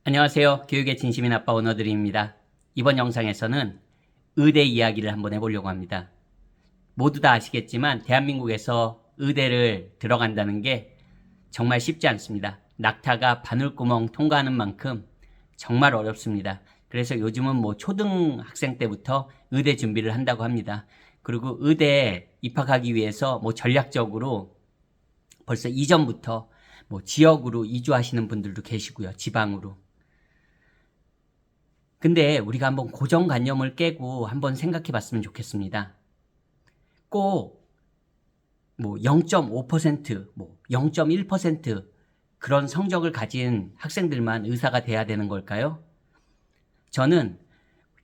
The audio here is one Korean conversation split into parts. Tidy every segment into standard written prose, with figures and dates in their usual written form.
안녕하세요. 교육의 진심인 아빠 오너드림입니다. 이번 영상에서는 의대 이야기를 한번 해보려고 합니다. 모두 다 아시겠지만 대한민국에서 의대를 들어간다는 게 정말 쉽지 않습니다. 낙타가 바늘구멍 통과하는 만큼 정말 어렵습니다. 그래서 요즘은 초등학생 때부터 의대 준비를 한다고 합니다. 그리고 의대에 입학하기 위해서 전략적으로 벌써 이전부터 지역으로 이주하시는 분들도 계시고요. 지방으로. 근데 우리가 한번 고정관념을 깨고 한번 생각해 봤으면 좋겠습니다. 꼭 0.5%, 0.1% 그런 성적을 가진 학생들만 의사가 돼야 되는 걸까요? 저는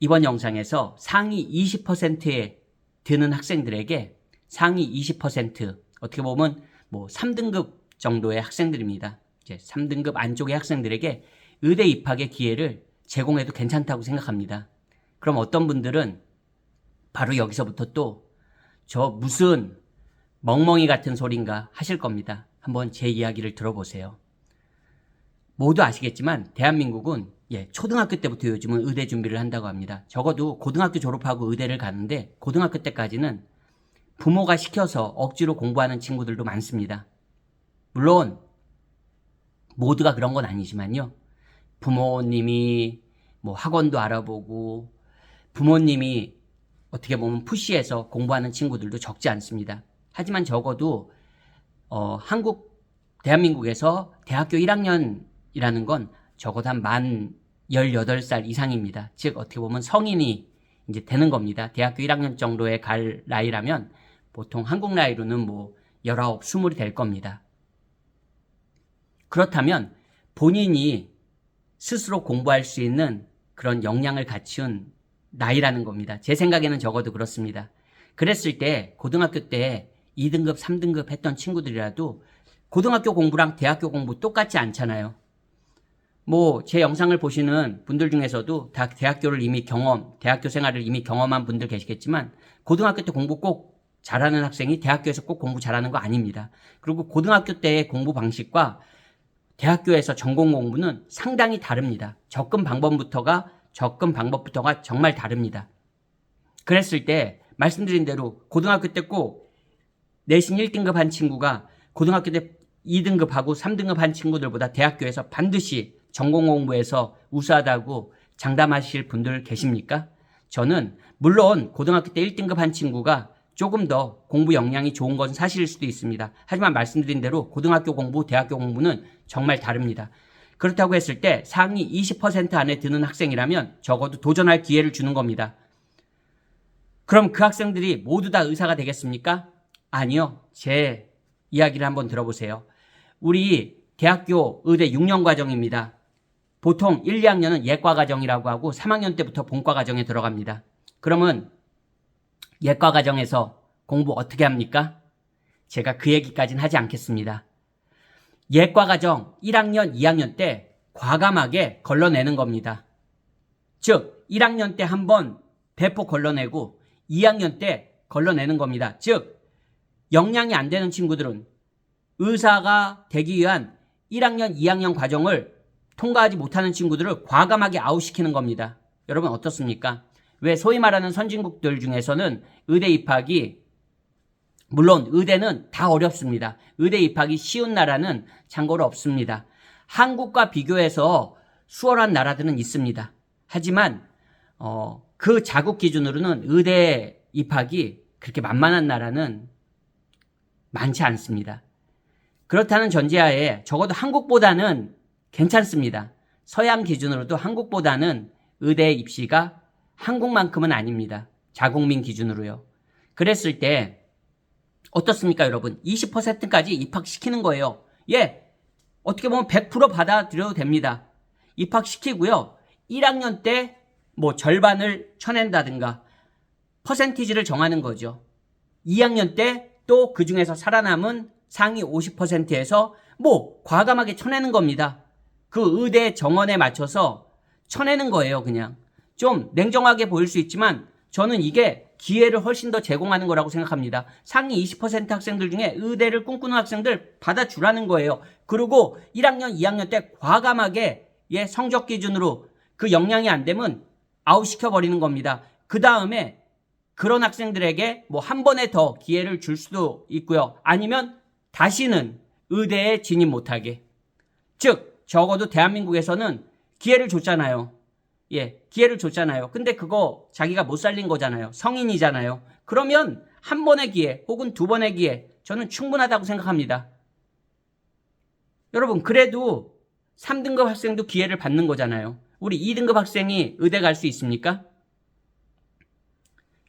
이번 영상에서 상위 20%에 드는 학생들에게 상위 20%, 어떻게 보면 3등급 정도의 학생들입니다. 이제 3등급 안쪽의 학생들에게 의대 입학의 기회를 제공해도 괜찮다고 생각합니다. 그럼 어떤 분들은 바로 여기서부터 또 저 무슨 멍멍이 같은 소린가 하실 겁니다. 한번 제 이야기를 들어보세요. 모두 아시겠지만 대한민국은 초등학교 때부터 요즘은 의대 준비를 한다고 합니다. 적어도 고등학교 졸업하고 의대를 가는데 고등학교 때까지는 부모가 시켜서 억지로 공부하는 친구들도 많습니다. 물론 모두가 그런 건 아니지만요. 부모님이 학원도 알아보고 부모님이 어떻게 보면 푸시해서 공부하는 친구들도 적지 않습니다. 하지만 적어도 대한민국에서 대학교 1학년이라는 건 적어도 한 만 18살 이상입니다. 즉 어떻게 보면 성인이 이제 되는 겁니다. 대학교 1학년 정도에 갈 나이라면 보통 한국 나이로는 19, 20이 될 겁니다. 그렇다면 본인이 스스로 공부할 수 있는 그런 역량을 갖춘 나이라는 겁니다. 제 생각에는 적어도 그렇습니다. 그랬을 때 고등학교 때 2등급, 3등급 했던 친구들이라도 고등학교 공부랑 대학교 공부 똑같지 않잖아요. 제 영상을 보시는 분들 중에서도 다 대학교 생활을 이미 경험한 분들 계시겠지만 고등학교 때 공부 꼭 잘하는 학생이 대학교에서 꼭 공부 잘하는 거 아닙니다. 그리고 고등학교 때의 공부 방식과 대학교에서 전공 공부는 상당히 다릅니다. 접근 방법부터가 정말 다릅니다. 그랬을 때 말씀드린 대로 고등학교 때 꼭 내신 1등급 한 친구가 고등학교 때 2등급하고 3등급 한 친구들보다 대학교에서 반드시 전공 공부에서 우수하다고 장담하실 분들 계십니까? 저는 물론 고등학교 때 1등급 한 친구가 조금 더 공부 역량이 좋은 건 사실일 수도 있습니다. 하지만 말씀드린 대로 고등학교 공부, 대학교 공부는 정말 다릅니다. 그렇다고 했을 때 상위 20% 안에 드는 학생이라면 적어도 도전할 기회를 주는 겁니다. 그럼 그 학생들이 모두 다 의사가 되겠습니까? 아니요. 제 이야기를 한번 들어보세요. 우리 대학교 의대 6년 과정입니다. 보통 1, 2학년은 예과 과정이라고 하고 3학년 때부터 본과 과정에 들어갑니다. 그러면 예과 과정에서 공부 어떻게 합니까? 제가 그 얘기까지는 하지 않겠습니다. 예과 과정 1학년, 2학년 때 과감하게 걸러내는 겁니다. 즉 1학년 때 한번 배포 걸러내고 2학년 때 걸러내는 겁니다. 즉 역량이 안 되는 친구들은 의사가 되기 위한 1학년, 2학년 과정을 통과하지 못하는 친구들을 과감하게 아웃시키는 겁니다. 여러분 어떻습니까? 왜 소위 말하는 선진국들 중에서는 의대 입학이 물론 의대는 다 어렵습니다. 의대 입학이 쉬운 나라는 참고로 없습니다. 한국과 비교해서 수월한 나라들은 있습니다. 하지만 그 자국 기준으로는 의대 입학이 그렇게 만만한 나라는 많지 않습니다. 그렇다는 전제하에 적어도 한국보다는 괜찮습니다. 서양 기준으로도 한국보다는 의대 입시가 한국만큼은 아닙니다. 자국민 기준으로요. 그랬을 때 어떻습니까, 여러분? 20%까지 입학시키는 거예요. 어떻게 보면 100% 받아들여도 됩니다. 입학시키고요. 1학년 때 절반을 쳐낸다든가 퍼센티지를 정하는 거죠. 2학년 때 또 그 중에서 살아남은 상위 50%에서 과감하게 쳐내는 겁니다. 그 의대 정원에 맞춰서 쳐내는 거예요, 그냥. 좀 냉정하게 보일 수 있지만 저는 이게 기회를 훨씬 더 제공하는 거라고 생각합니다. 상위 20% 학생들 중에 의대를 꿈꾸는 학생들 받아주라는 거예요. 그리고 1학년, 2학년 때 과감하게 예, 성적 기준으로 그 역량이 안 되면 아웃시켜 버리는 겁니다. 그 다음에 그런 학생들에게 뭐 한 번에 더 기회를 줄 수도 있고요. 아니면 다시는 의대에 진입 못하게. 즉 적어도 대한민국에서는 기회를 줬잖아요. 예, 기회를 줬잖아요. 근데 그거 자기가 못 살린 거잖아요. 성인이잖아요. 그러면 한 번의 기회 혹은 두 번의 기회, 저는 충분하다고 생각합니다. 여러분, 그래도 3등급 학생도 기회를 받는 거잖아요. 우리 2등급 학생이 의대 갈 수 있습니까?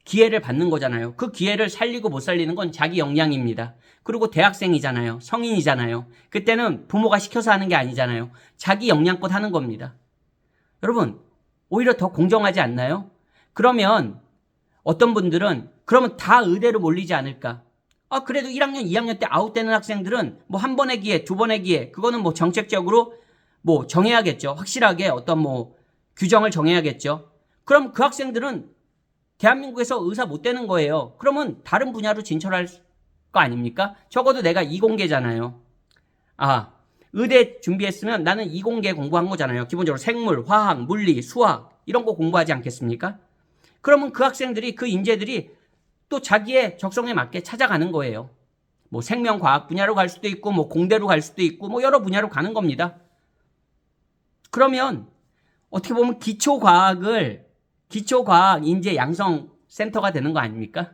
기회를 받는 거잖아요. 그 기회를 살리고 못 살리는 건 자기 역량입니다. 그리고 대학생이잖아요. 성인이잖아요. 그때는 부모가 시켜서 하는 게 아니잖아요. 자기 역량껏 하는 겁니다. 여러분, 오히려 더 공정하지 않나요? 그러면 어떤 분들은 그러면 다 의대로 몰리지 않을까? 그래도 1학년, 2학년 때 아웃되는 학생들은 뭐 한 번의 기회, 두 번의 기회, 그거는 뭐 정책적으로 뭐 정해야겠죠. 확실하게 어떤 뭐 규정을 정해야겠죠. 그럼 그 학생들은 대한민국에서 의사 못 되는 거예요. 그러면 다른 분야로 진출할 거 아닙니까? 적어도 내가 이공계잖아요. 의대 준비했으면 나는 이공계 공부한 거잖아요. 기본적으로 생물, 화학, 물리, 수학 이런 거 공부하지 않겠습니까? 그러면 그 학생들이, 그 인재들이 또 자기의 적성에 맞게 찾아가는 거예요. 뭐 생명과학 분야로 갈 수도 있고 뭐 공대로 갈 수도 있고 뭐 여러 분야로 가는 겁니다. 그러면 어떻게 보면 기초과학 인재 양성 센터가 되는 거 아닙니까?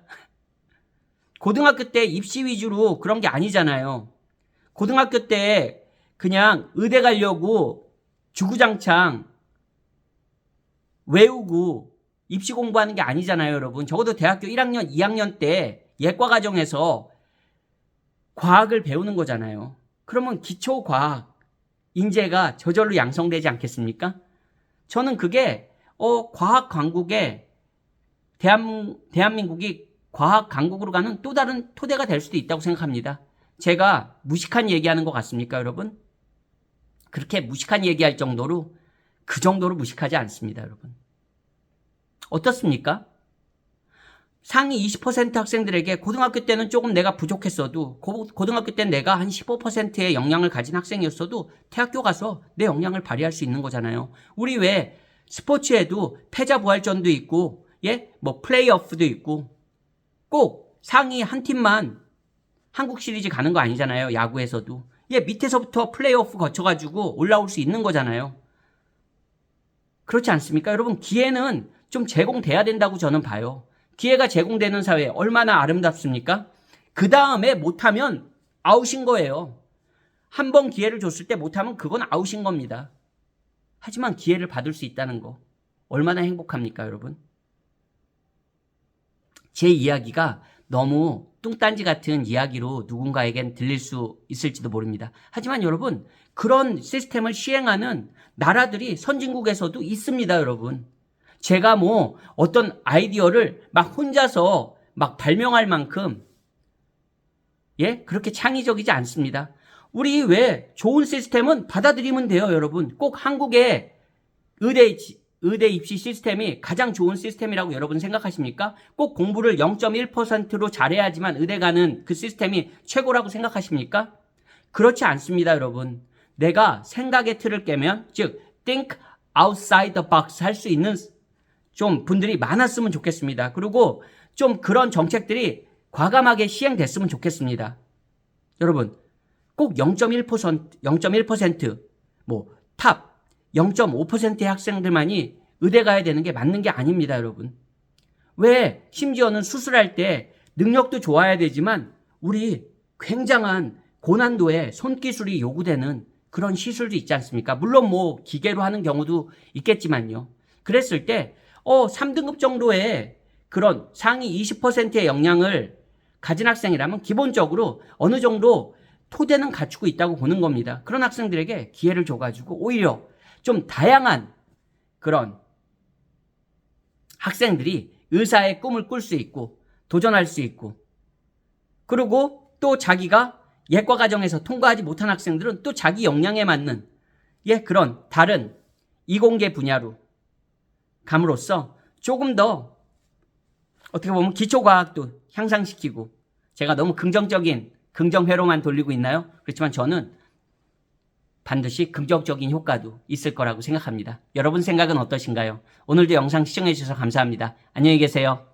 고등학교 때 입시 위주로 그런 게 아니잖아요. 고등학교 때 그냥 의대 가려고 주구장창 외우고 입시 공부하는 게 아니잖아요, 여러분. 적어도 대학교 1학년, 2학년 때 예과 과정에서 과학을 배우는 거잖아요. 그러면 기초과학 인재가 저절로 양성되지 않겠습니까? 저는 그게 과학 강국에 대한민국이 과학 강국으로 가는 또 다른 토대가 될 수도 있다고 생각합니다. 제가 무식한 얘기하는 것 같습니까, 여러분? 그렇게 무식한 얘기할 정도로 그 정도로 무식하지 않습니다, 여러분. 어떻습니까? 상위 20% 학생들에게 고등학교 때는 조금 내가 부족했어도 고등학교 때 내가 한 15%의 역량을 가진 학생이었어도 대학교 가서 내 역량을 발휘할 수 있는 거잖아요. 우리 왜 스포츠에도 패자부활전도 있고 뭐 플레이오프도 있고 꼭 상위 한 팀만 한국 시리즈 가는 거 아니잖아요. 야구에서도. 밑에서부터 플레이오프 거쳐가지고 올라올 수 있는 거잖아요. 그렇지 않습니까? 여러분, 기회는 좀 제공돼야 된다고 저는 봐요. 기회가 제공되는 사회 얼마나 아름답습니까? 그 다음에 못하면 아웃인 거예요. 한 번 기회를 줬을 때 못하면 그건 아웃인 겁니다. 하지만 기회를 받을 수 있다는 거 얼마나 행복합니까, 여러분? 제 이야기가 너무 뚱딴지 같은 이야기로 누군가에겐 들릴 수 있을지도 모릅니다. 하지만 여러분, 그런 시스템을 시행하는 나라들이 선진국에서도 있습니다, 여러분. 제가 뭐 어떤 아이디어를 막 혼자서 막 발명할 만큼 그렇게 창의적이지 않습니다. 우리 왜 좋은 시스템은 받아들이면 돼요, 여러분. 꼭 한국의 의대 입시 시스템이 가장 좋은 시스템이라고 여러분 생각하십니까? 꼭 공부를 0.1%로 잘해야지만 의대 가는 그 시스템이 최고라고 생각하십니까? 그렇지 않습니다, 여러분. 내가 생각의 틀을 깨면, 즉 think outside the box 할 수 있는 좀 분들이 많았으면 좋겠습니다. 그리고 좀 그런 정책들이 과감하게 시행됐으면 좋겠습니다. 여러분, 꼭 0.1%, 뭐 탑 0.5%의 학생들만이 의대 가야 되는 게 맞는 게 아닙니다, 여러분. 왜 심지어는 수술할 때 능력도 좋아야 되지만 우리 굉장한 고난도의 손기술이 요구되는 그런 시술도 있지 않습니까? 물론 뭐 기계로 하는 경우도 있겠지만요. 그랬을 때 3등급 정도의 그런 상위 20%의 역량을 가진 학생이라면 기본적으로 어느 정도 토대는 갖추고 있다고 보는 겁니다. 그런 학생들에게 기회를 줘가지고 오히려 좀 다양한 그런 학생들이 의사의 꿈을 꿀 수 있고 도전할 수 있고, 그리고 또 자기가 예과 과정에서 통과하지 못한 학생들은 또 자기 역량에 맞는 그런 다른 이공계 분야로 감으로써 조금 더 어떻게 보면 기초과학도 향상시키고, 제가 너무 긍정적인 긍정회로만 돌리고 있나요? 그렇지만 저는 반드시 긍정적인 효과도 있을 거라고 생각합니다. 여러분 생각은 어떠신가요? 오늘도 영상 시청해 주셔서 감사합니다. 안녕히 계세요.